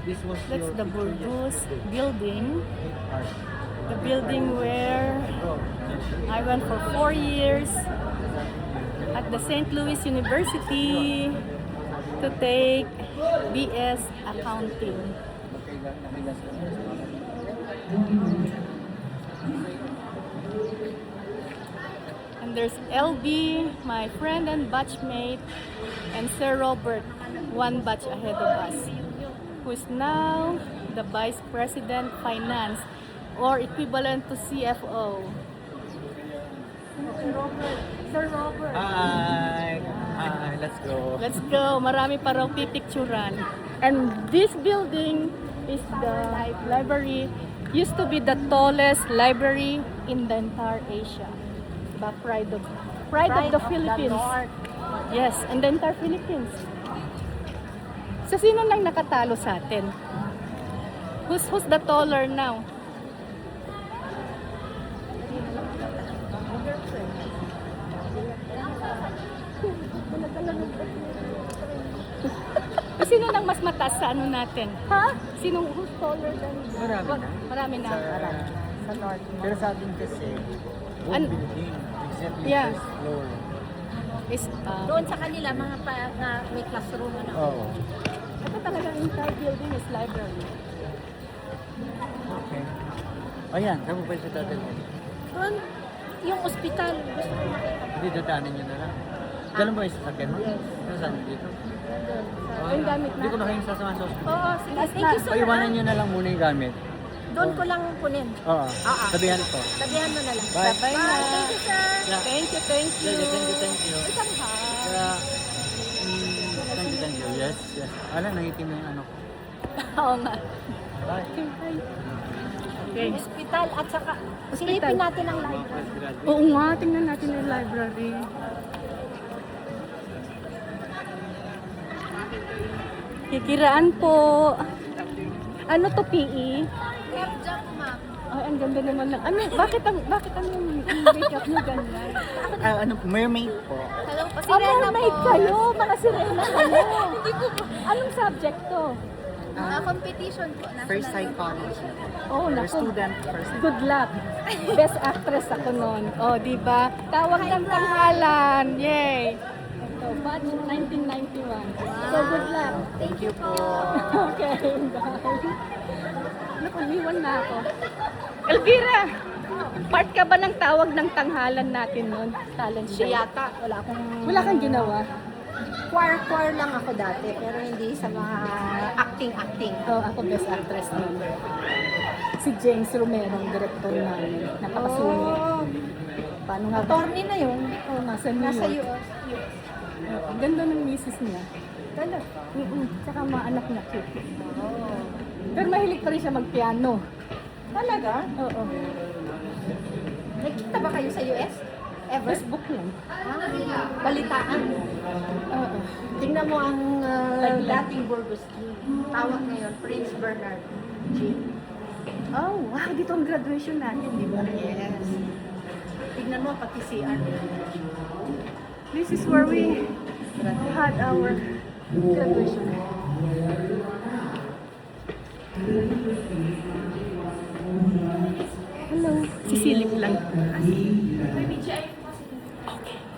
This was That's your the picture Burgos yesterday. building. Art. The building where I went for 4 years at the St. Louis University to take BS Accounting. And there's LB, my friend and batchmate, and Sir Robert, one batch ahead of us, who is now the Vice President Finance or equivalent to CFO. Sir Robert. Hi! Hi, let's go. Let's go. Marami pa raw pipicturan. And this building is the library. Used to be the tallest library in the entire Asia. The pride of the Philippines. Yes, and the entire Philippines. So sino nang nakatalo sa atin? Who's the taller now? Sino nang mas mataas sa ano natin? Ha? Sino who's taller than? Marami na. Marami na. Sa north. Pero sa atin kasi, An- building, exactly Yeah. first floor. Is, Doon sa kanila, mga may classroom. Ano? Oo. ito talagang entire building is library. Okay. Ayan, saan mo pwede sa dadalhin? Doon, yung ospital, gusto ko makita. Hindi, dadaanin nyo na lang. Ganun ba yung sasakyan mo? Yes. Ano saan dito? Yung gamit Hindi ko na natin. kayong sasama sa hospital. Oo, sige. Last Thank you so Paiwanan much. nyo na lang muna yung gamit. Doon ko lang kunin. Oo. Sabihan ko. Sabihan mo na lang. Bye. Bye na. Thank you, sir. Yeah. Thank you, thank you. Thank you. Isang ha. Kaya, thank you. Yes, yes. Ala, nangitim na yung ano ko. Oo nga. Bye. Okay. Ospital at saka silipin natin ang library. Oo nga, tingnan natin yung library. Kikiraan po. Ano to, PE? Left jump, ma'am. Ay, ang ganda naman ng... Ano, bakit ang yung makeup mo ganyan? Ano, mermaid po. Hello po, Oh, mermaid kayo! Mga sirena kayo! Hindi po po. Anong subject to? Competition po. First psychology. Oh, For naku. student, first Good luck. Best actress ako noon. Oh, di ba? Tawag ng tanghalan. Yay! Ito, batch 1991. So, good luck. Thank you po. Okay, bye. Naku, iwan na ako. Elvira! Part ka ba ng tawag ng tanghalan natin noon? Talent show? Yata, Wala kang ginawa? choir lang ako dati, pero hindi sa mga acting. Oh, ako best actress noon. Si James Romero, ang director namin. Napakasungit. Paano nga ba? Attorney na yun. Oh, nasa New Nasa York. US. Oh, ang ganda ng misis niya. Talaga. Tsaka mga anak niya cute. Pero mahilig pa rin siya magpiano. Talaga? Oo. Nagkita ba kayo sa US? Ever? Facebook lang. Balitaan. Oo. Tingnan mo ang dating Burgos G. Tawag ngayon, Prince Bernard G. Oh, wow. Dito ang graduation natin, di ba? Yes. Tingnan mo pati CR. This is where we had our graduation. Hello. Sisilip lang. May BGI